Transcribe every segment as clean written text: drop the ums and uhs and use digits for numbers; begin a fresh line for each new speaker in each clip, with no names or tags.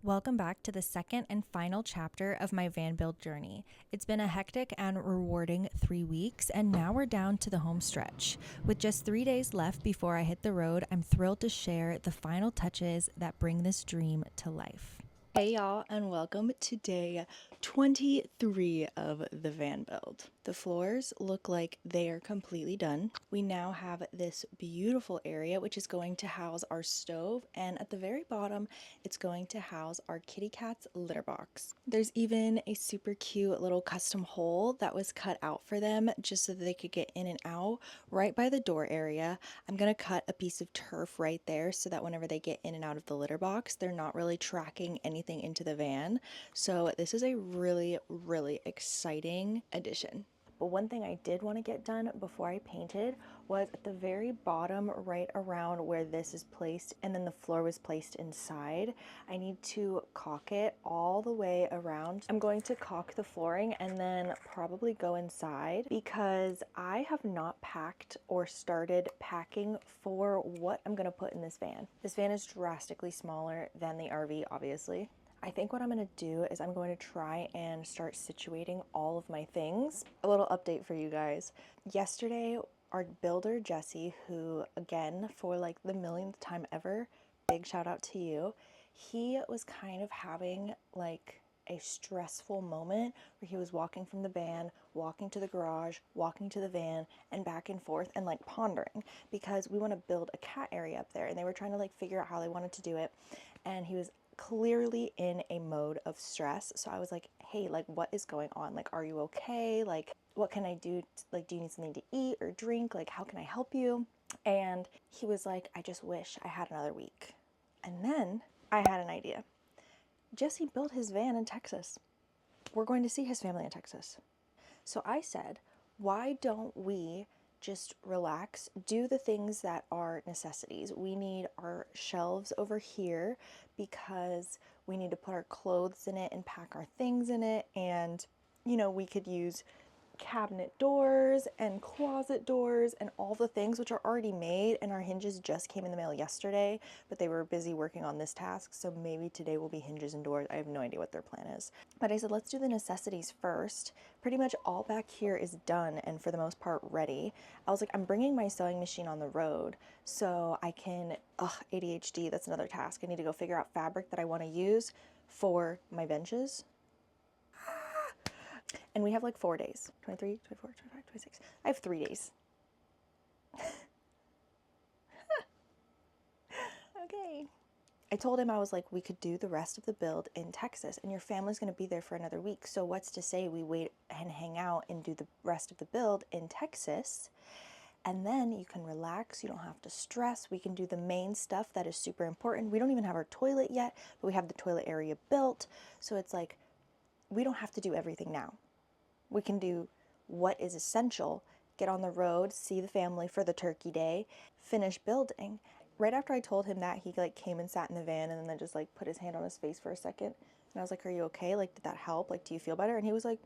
Welcome back to the second and final chapter of my van build journey. It's been a hectic and rewarding 3 weeks, and now we're down to the home stretch. With just 3 days left before I hit the road, I'm thrilled to share the final touches that bring this dream to life. Hey y'all, and welcome to day 23 of the van build. The floors look like they are completely done. We now have this beautiful area which is going to house our stove, and at the very bottom it's going to house our kitty cat's litter box. There's even a super cute little custom hole that was cut out for them just so that they could get in and out right by the door area. I'm gonna cut a piece of turf right there so that whenever they get in and out of the litter box, they're not really tracking anything into the van. So this is a really exciting addition. But one thing I did want to get done before I painted was at the very bottom, right around where this is placed and then the floor was placed inside, I need to caulk it all the way around. I'm going to caulk the flooring and then probably go inside because I have not packed or started packing for what I'm going to put in this van. This van is drastically smaller than the RV, obviously. I think what I'm going to do is I'm going to try and start situating all of my things. A little update for you guys. Yesterday, our builder, Jesse, who again, for like the millionth time ever, big shout out to you, he was kind of having like a stressful moment where he was walking from the van, walking to the garage, walking to the van, and back and forth and like pondering because we want to build a cat area up there and they were trying to like figure out how they wanted to do it. And he was clearly in a mode of stress. So I was like, hey, like what is going on? Like, are you okay? Like, what can I do? Like, do you need something to eat or drink? Like, how can I help you? And he was like, I just wish I had another week. And then I had an idea. Jesse built his van in Texas. We're going to see his family in Texas. So I said, why don't we just relax, do the things that are necessities. We need our shelves over here because we need to put our clothes in it and pack our things in it. And, you know, we could use cabinet doors and closet doors and all the things which are already made, and our hinges just came in the mail yesterday, but they were busy working on this task, so maybe today will be hinges and doors. I have no idea what their plan is. But I said, let's do the necessities first. Pretty much all back here is done and for the most part ready. I was like, I'm bringing my sewing machine on the road so I can, ADHD, that's another task. I need to go figure out fabric that I want to use for my benches. And we have like 4 days, 23, 24, 25, 26. I have 3 days. Okay. I told him, I was like, we could do the rest of the build in Texas and your family's going to be there for another week. So what's to say we wait and hang out and do the rest of the build in Texas? And then you can relax. You don't have to stress. We can do the main stuff that is super important. We don't even have our toilet yet, but we have the toilet area built. So it's like, we don't have to do everything now. We can do what is essential, get on the road, see the family for the turkey day, finish building. Right after I told him that, he like came and sat in the van and then just like put his hand on his face for a second. And I was like, are you okay? Like, did that help? Like, do you feel better? And he was like,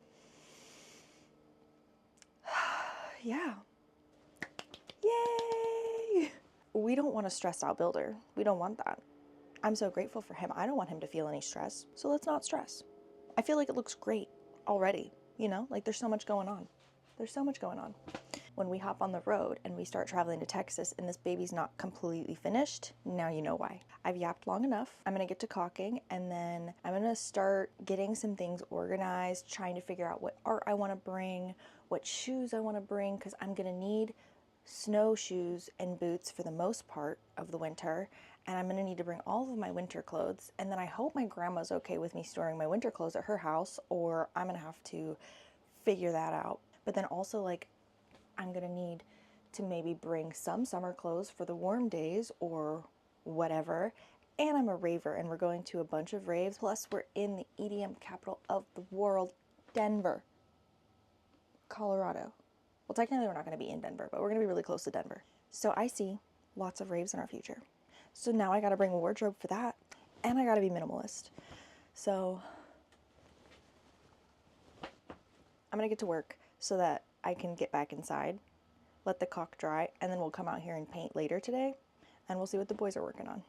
yeah. Yay! We don't want a stressed out builder. We don't want that. I'm so grateful for him. I don't want him to feel any stress. So let's not stress. I feel like it looks great already. You know, like there's so much going on. There's so much going on. When we hop on the road and we start traveling to Texas and this baby's not completely finished, now you know why. I've yapped long enough. I'm gonna get to caulking and then I'm gonna start getting some things organized, trying to figure out what art I wanna bring, what shoes I wanna bring, because I'm gonna need snowshoes and boots for the most part of the winter. And I'm gonna need to bring all of my winter clothes. And then I hope my grandma's okay with me storing my winter clothes at her house, or I'm gonna have to figure that out. But then also, like, I'm gonna need to maybe bring some summer clothes for the warm days or whatever. And I'm a raver and we're going to a bunch of raves. Plus we're in the EDM capital of the world, Denver, Colorado. Well, technically we're not gonna be in Denver, but we're gonna be really close to Denver. So I see lots of raves in our future. So now I gotta bring a wardrobe for that, and I gotta be minimalist. So I'm gonna get to work so that I can get back inside, let the caulk dry, and then we'll come out here and paint later today, and we'll see what the boys are working on.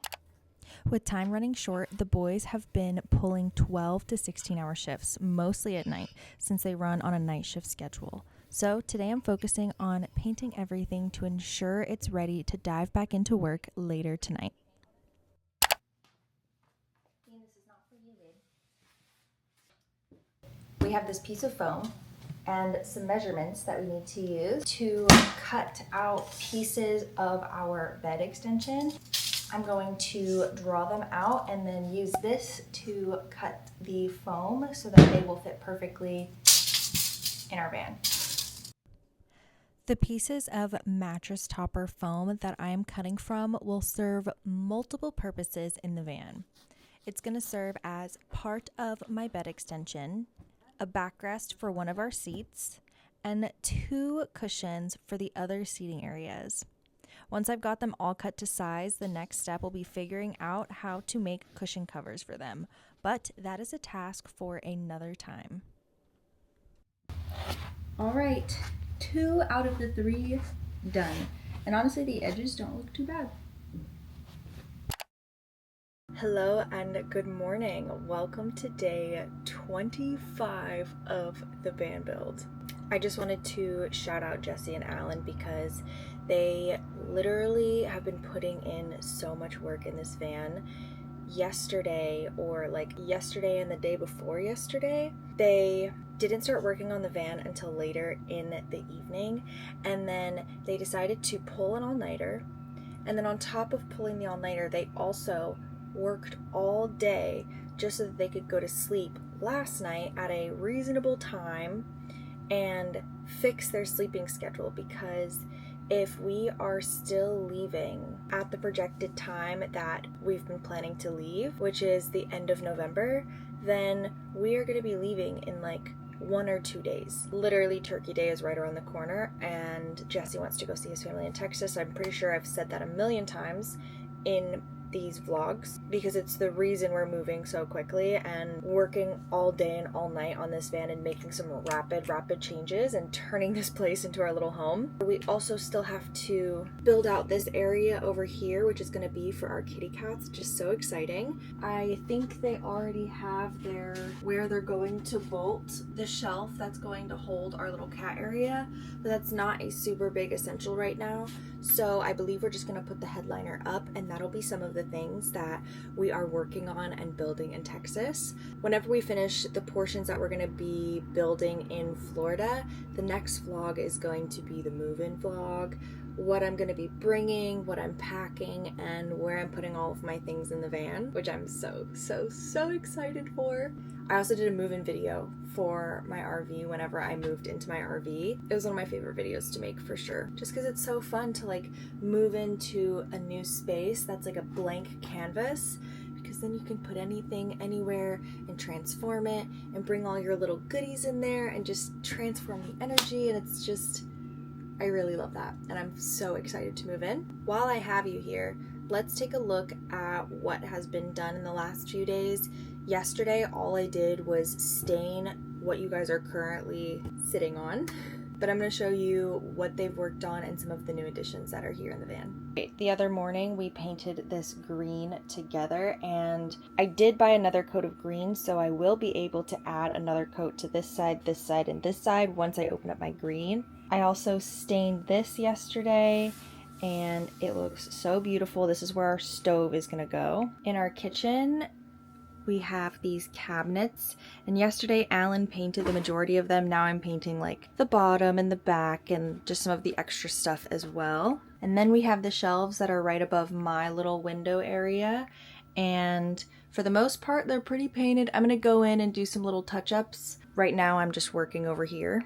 With time running short, the boys have been pulling 12 to 16-hour shifts, mostly at night, since they run on a night shift schedule. So today I'm focusing on painting everything to ensure it's ready to dive back into work later tonight. We have this piece of foam and some measurements that we need to use to cut out pieces of our bed extension. I'm going to draw them out and then use this to cut the foam so that they will fit perfectly in our van. The pieces of mattress topper foam that I am cutting from will serve multiple purposes in the van. It's going to serve as part of my bed extension, a backrest for one of our seats, and 2 cushions for the other seating areas. Once I've got them all cut to size, the next step will be figuring out how to make cushion covers for them, but that is a task for another time.
All right, 2 out of the 3 done, and honestly the edges don't look too bad.
Hello and good morning. Welcome to day 25 of the van build. I just wanted to shout out Jesse and Alan because they literally have been putting in so much work in this van. Yesterday and the day before yesterday, they didn't start working on the van until later in the evening, and then they decided to pull an all-nighter, and then on top of pulling the all-nighter, they also worked all day just so that they could go to sleep last night at a reasonable time and fix their sleeping schedule, because if we are still leaving at the projected time that we've been planning to leave, which is the end of November, then we are going to be leaving in like 1 or 2 days. Literally, Turkey Day is right around the corner, and Jesse wants to go see his family in Texas. I'm pretty sure I've said that a million times in these vlogs because it's the reason we're moving so quickly and working all day and all night on this van and making some rapid changes and turning this place into our little home. We also still have to build out this area over here, which is going to be for our kitty cats, which is so exciting. I think they already have where they're going to bolt the shelf that's going to hold our little cat area, but that's not a super big essential right now. So I believe we're just going to put the headliner up, and that'll be some of the things that we are working on and building in Texas. Whenever we finish the portions that we're going to be building in Florida, the next vlog is going to be the move-in vlog, what I'm going to be bringing, what I'm packing, and where I'm putting all of my things in the van, which I'm so excited for. I also did a move-in video for my RV whenever I moved into my RV. It was one of my favorite videos to make for sure, just because it's so fun to like move into a new space that's like a blank canvas, because then you can put anything anywhere and transform it and bring all your little goodies in there and just transform the energy, and it's just, I really love that, and I'm so excited to move in. While I have you here, let's take a look at what has been done in the last few days. Yesterday, all I did was stain what you guys are currently sitting on, but I'm going to show you what they've worked on and some of the new additions that are here in the van. The other morning, we painted this green together, and I did buy another coat of green, so I will be able to add another coat to this side, and this side once I open up my green. I also stained this yesterday, and it looks so beautiful. This is where our stove is going to go. In our kitchen, we have these cabinets, and yesterday Alan painted the majority of them. Now I'm painting like the bottom and the back and just some of the extra stuff as well. And then we have the shelves that are right above my little window area, and for the most part they're pretty painted. I'm gonna go in and do some little touch-ups. Right now I'm just working over here.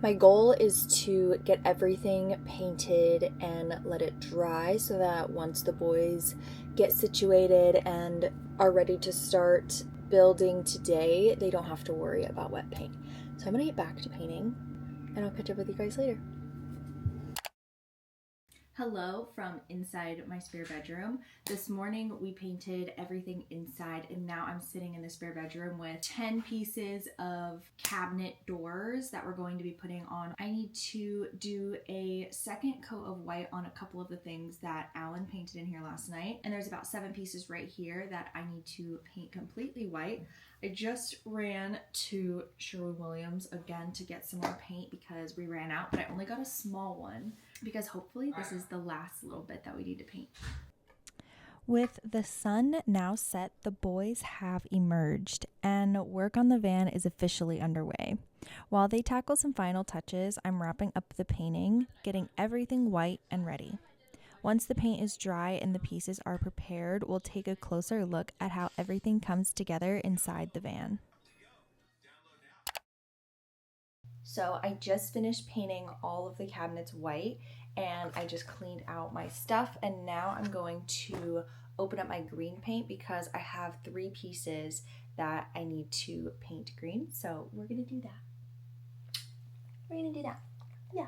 My goal is to get everything painted and let it dry so that once the boys get situated and are ready to start building today, they don't have to worry about wet paint. So I'm gonna get back to painting, and I'll catch up with you guys later. Hello from inside my spare bedroom. This morning we painted everything inside and now I'm sitting in the spare bedroom with 10 pieces of cabinet doors that we're going to be putting on. I need to do a second coat of white on a couple of the things that Alan painted in here last night. And there's about 7 pieces right here that I need to paint completely white. I just ran to Sherwin-Williams again to get some more paint because we ran out, but I only got a small one because hopefully this is the last little bit that we need to paint. With the sun now set, the boys have emerged and work on the van is officially underway. While they tackle some final touches, I'm wrapping up the painting, getting everything white and ready. Once the paint is dry and the pieces are prepared, we'll take a closer look at how everything comes together inside the van. So I just finished painting all of the cabinets white and I just cleaned out my stuff, and now I'm going to open up my green paint because I have 3 pieces that I need to paint green. So we're gonna do that. We're gonna do that. Yeah.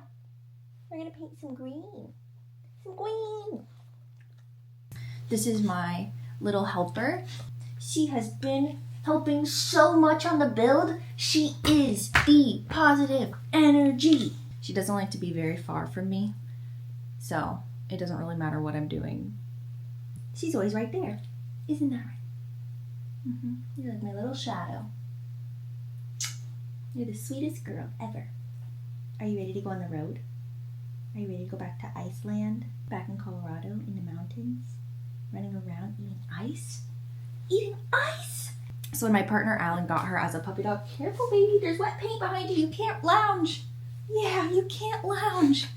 We're gonna paint some green. Some green. This is my little helper. She has been helping so much on the build. She is the positive energy. She doesn't like to be very far from me, so it doesn't really matter what I'm doing. She's always right there. Isn't that right? You're like my little shadow. You're the sweetest girl ever. Are you ready to go on the road? Are you ready to go back to Iceland? Back in Colorado, in the mountains? Running around eating ice? Eating ice! So when my partner Alan got her as a puppy dog, careful baby, there's wet paint behind you, you can't lounge. Yeah, you can't lounge.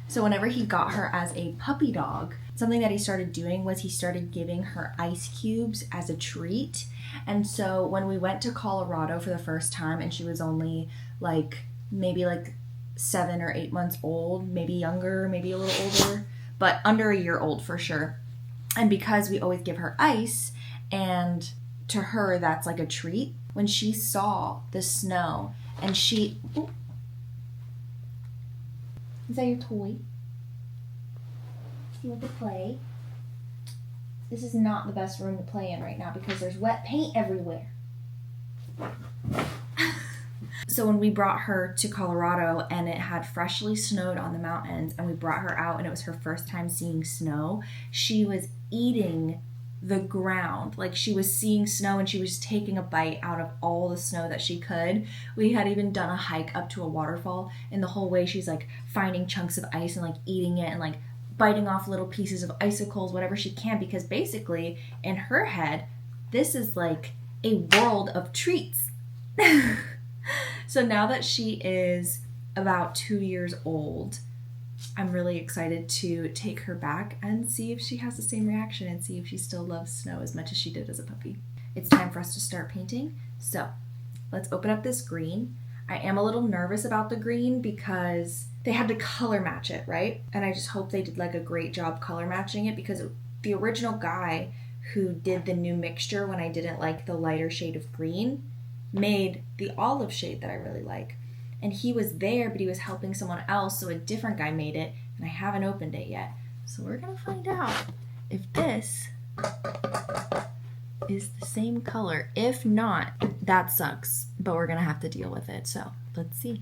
So whenever he got her as a puppy dog, something that he started doing was he started giving her ice cubes as a treat. And so when we went to Colorado for the first time and she was only maybe 7 or 8 months old, maybe younger, maybe a little older, but under a year old for sure. And because we always give her ice, and to her that's like a treat, when she saw the snow and she... Ooh. Is that your toy? You want to play? This is not the best room to play in right now because there's wet paint everywhere. So when we brought her to Colorado and it had freshly snowed on the mountains and we brought her out and it was her first time seeing snow, she was eating the ground. Like, she was seeing snow and she was taking a bite out of all the snow that she could. We had even done a hike up to a waterfall, and the whole way she's finding chunks of ice and eating it and biting off little pieces of icicles, whatever she can, because basically in her head this is a world of treats. So now that she is about 2 years old, I'm really excited to take her back and see if she has the same reaction and see if she still loves snow as much as she did as a puppy. It's time for us to start painting. So let's open up this green. I am a little nervous about the green because they had to color match it, right? And I just hope they did a great job color matching it, because the original guy who did the new mixture when I didn't like the lighter shade of green made the olive shade that I really like. And he was there, but he was helping someone else, so a different guy made it, and I haven't opened it yet. So we're gonna find out if this is the same color. If not, that sucks, but we're gonna have to deal with it. So let's see.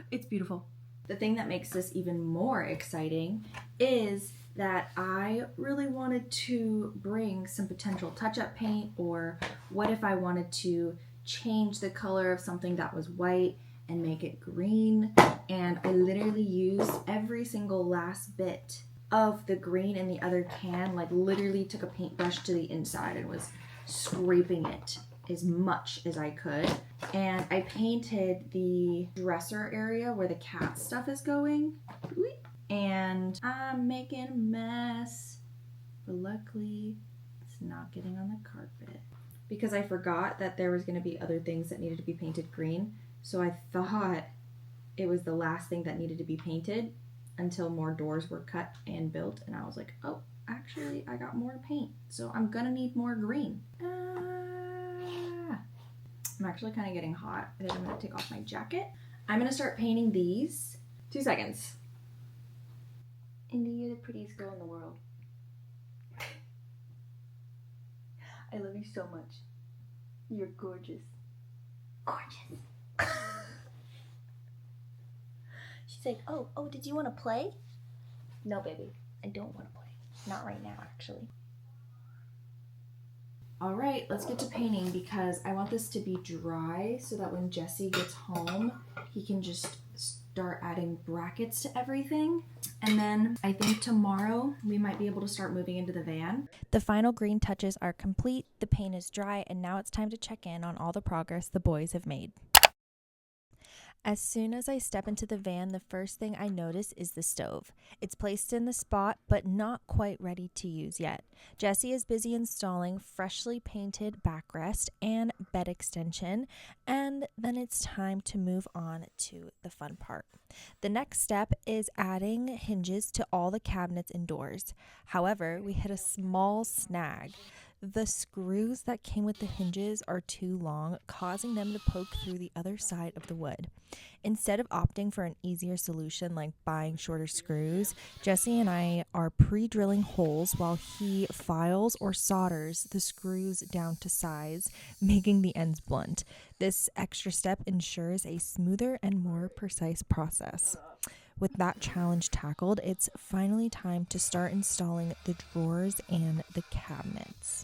It's beautiful. The thing that makes this even more exciting is that I really wanted to bring some potential touch-up paint, or what if I wanted to change the color of something that was white and make it green. And I literally used every single last bit of the green in the other can, literally took a paintbrush to the inside and was scraping it as much as I could. And I painted the dresser area where the cat stuff is going. And I'm making a mess, but luckily it's not getting on the carpet, because I forgot that there was going to be other things that needed to be painted green. So I thought it was the last thing that needed to be painted until more doors were cut and built. And I was like, oh, actually I got more paint, so I'm gonna need more green.
I'm actually kind of getting hot. I think I'm going to take off my jacket. I'm going to start painting these. 2 seconds. Indy, you're the prettiest girl in the world. I love you so much. You're gorgeous. Gorgeous. She's like, oh, did you want to play? No, baby, I don't want to play. Not right now, actually. All right, let's get to painting because I want this to be dry so that when Jesse gets home, he can just start adding brackets to everything. And then I think tomorrow we might be able to start moving into the van.
The final green touches are complete, the paint is dry, and now it's time to check in on all the progress the boys have made. As soon as I step into the van, the first thing I notice is the stove. It's placed in the spot, but not quite ready to use yet. Jesse is busy installing freshly painted backrest and bed extension, and then it's time to move on to the fun part. The next step is adding hinges to all the cabinets and doors. However, we hit a small snag. The screws that came with the hinges are too long, causing them to poke through the other side of the wood. Instead of opting for an easier solution like buying shorter screws, Jesse and I are pre-drilling holes while he files or solders the screws down to size, making the ends blunt. This extra step ensures a smoother and more precise process. With that challenge tackled, it's finally time to start installing the drawers and the cabinets.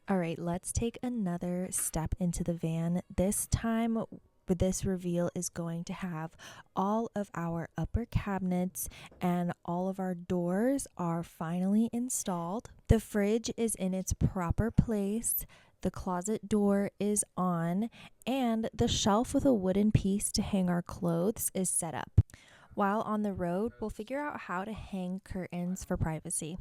All right, let's take another step into the van. This time, this reveal is going to have all of our upper cabinets and all of our doors are finally installed. The fridge is in its proper place. The closet door is on, and the shelf with a wooden piece to hang our clothes is set up. While on the road, we'll figure out how to hang curtains for privacy.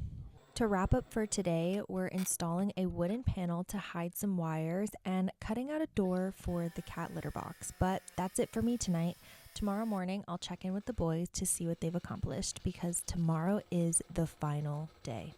To wrap up for today, we're installing a wooden panel to hide some wires and cutting out a door for the cat litter box. But that's it for me tonight. Tomorrow morning, I'll check in with the boys to see what they've accomplished because tomorrow is the final day.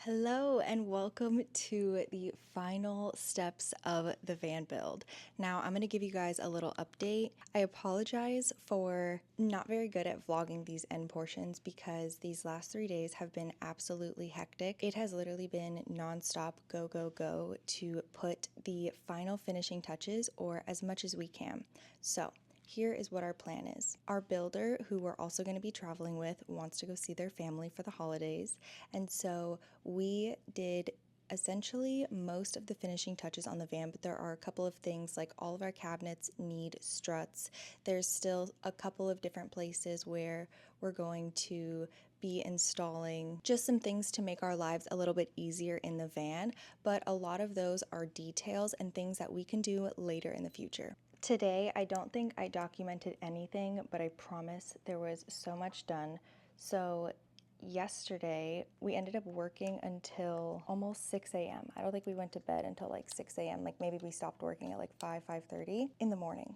Hello and welcome to the final steps of the van build. Now I'm going to give you guys a little update. I apologize for not very good at vlogging these end portions because these last 3 days have been absolutely hectic. It has literally been nonstop go, go, go to put the final finishing touches or as much as we can. So here is what our plan is. Our builder, who we're also going to be traveling with, wants to go see their family for the holidays. And so we did essentially most of the finishing touches on the van, but there are a couple of things like all of our cabinets need struts. There's still a couple of different places where we're going to be installing just some things to make our lives a little bit easier in the van, but a lot of those are details and things that we can do later in the future. Today, I don't think I documented anything, but I promise there was so much done. So yesterday, we ended up working until almost 6 a.m. I don't think we went to bed until like 6 a.m. Like maybe we stopped working at like 5:30 in the morning.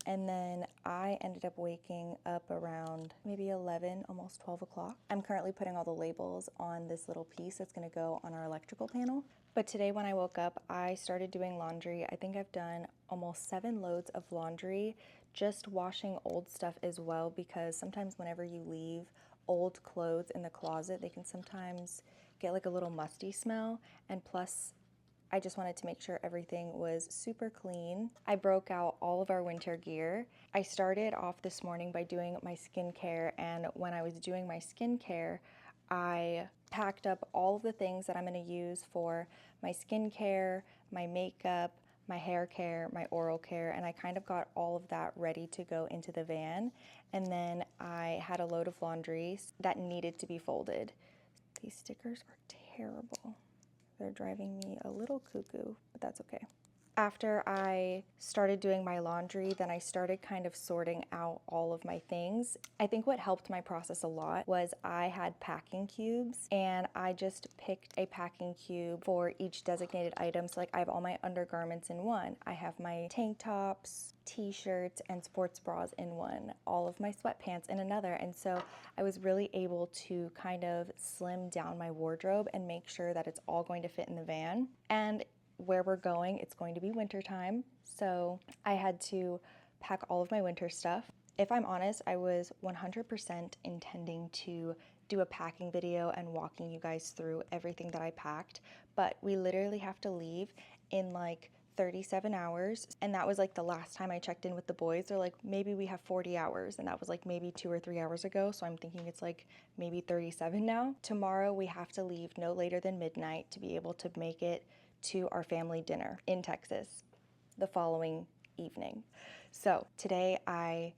And then I ended up waking up around maybe 11, almost 12 o'clock. I'm currently putting all the labels on this little piece that's gonna go on our electrical panel. But today when I woke up, I started doing laundry. I think I've done almost 7 loads of laundry, just washing old stuff as well, because sometimes whenever you leave old clothes in the closet, they can sometimes get like a little musty smell. And plus, I just wanted to make sure everything was super clean. I broke out all of our winter gear. I started off this morning by doing my skincare, and when I was doing my skincare, I packed up all of the things that I'm gonna use for my skincare, my makeup, my hair care, my oral care, and I kind of got all of that ready to go into the van. And then I had a load of laundry that needed to be folded. These stickers are terrible. They're driving me a little cuckoo, but that's okay. After I started doing my laundry, then I started kind of sorting out all of my things. I think what helped my process a lot was I had packing cubes, and I just picked a packing cube for each designated item. So like I have all my undergarments in one. I have my tank tops, t-shirts, and sports bras in one, all of my sweatpants in another. And so I was really able to kind of slim down my wardrobe and make sure that it's all going to fit in the van. And where we're going, it's going to be winter time. So I had to pack all of my winter stuff. If I'm honest, I was 100% intending to do a packing video and walking you guys through everything that I packed, but we literally have to leave in like 37 hours, and that was like the last time I checked in with the boys. They're like, maybe we have 40 hours, and that was like maybe 2 or 3 hours ago, so I'm thinking it's like maybe 37 now. Tomorrow we have to leave no later than midnight to be able to make it to our family dinner in Texas the following evening. So today I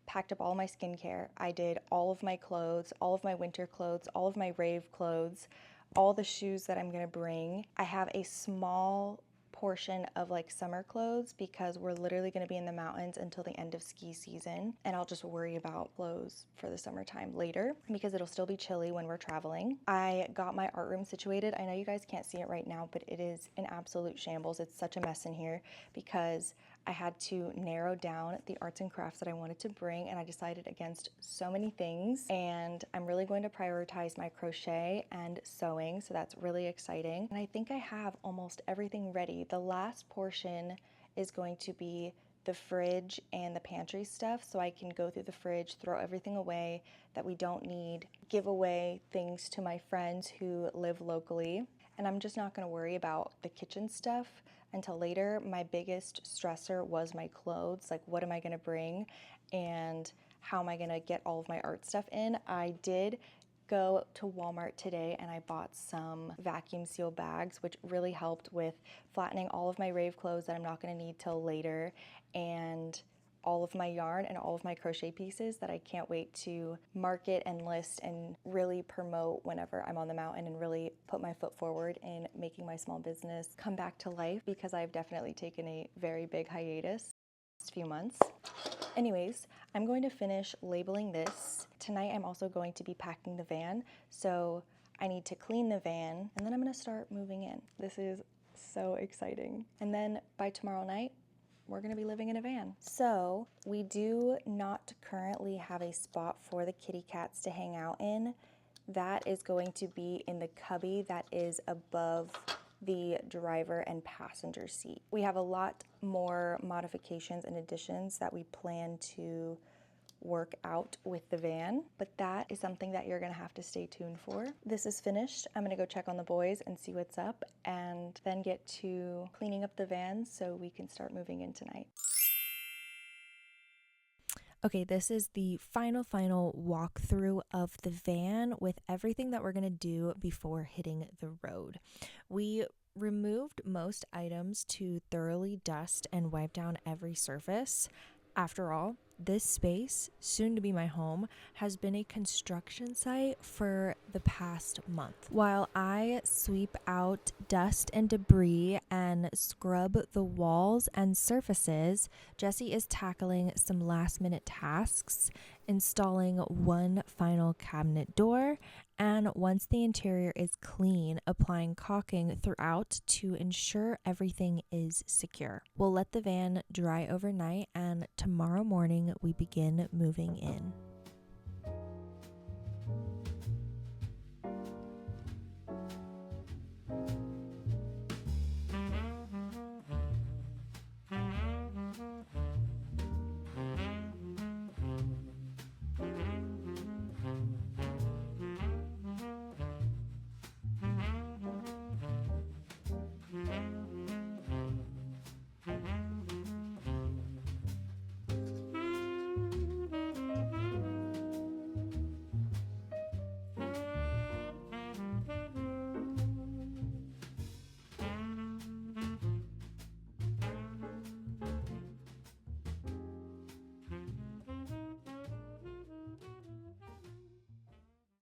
packed up all my skincare. I did all of my clothes, all of my winter clothes, all of my rave clothes, all the shoes that I'm gonna bring. I have a small portion of like summer clothes because we're literally going to be in the mountains until the end of ski season, and I'll just worry about clothes for the summertime later because it'll still be chilly when we're traveling. I got my art room situated. I know you guys can't see it right now, but it is an absolute shambles. It's such a mess in here because I had to narrow down the arts and crafts that I wanted to bring, and I decided against so many things, and I'm really going to prioritize my crochet and sewing, so that's really exciting. And I think I have almost everything ready. The last portion is going to be the fridge and the pantry stuff, so I can go through the fridge, throw everything away that we don't need, give away things to my friends who live locally, and I'm just not going to worry about the kitchen stuff until later. My biggest stressor was my clothes, like what am I going to bring and how am I going to get all of my art stuff in. I did go to Walmart today and I bought some vacuum seal bags, which really helped with flattening all of my rave clothes that I'm not going to need till later, and all of my yarn and all of my crochet pieces that I can't wait to market and list and really promote whenever I'm on the mountain and really put my foot forward in making my small business come back to life, because I've definitely taken a very big hiatus last few months. Anyways, I'm going to finish labeling this. Tonight I'm also going to be packing the van, so I need to clean the van and then I'm going to start moving in. This is so exciting. And then by tomorrow night, we're gonna be living in a van. So we do not currently have a spot for the kitty cats to hang out in. That is going to be in the cubby that is above the driver and passenger seat. We have a lot more modifications and additions that we plan to work out with the van, but that is something that you're gonna have to stay tuned for. This is finished. I'm gonna go check on the boys and see what's up, and then get to cleaning up the van so we can start moving in tonight. Okay, this is the final walkthrough of the van with everything that we're gonna do before hitting the road. We removed most items to thoroughly dust and wipe down every surface. After all, this space, soon to be my home, has been a construction site for the past month. While I sweep out dust and debris and scrub the walls and surfaces, Jessie is tackling some last-minute tasks, installing one final cabinet door, and once the interior is clean, applying caulking throughout to ensure everything is secure. We'll let the van dry overnight, and tomorrow morning we begin moving in.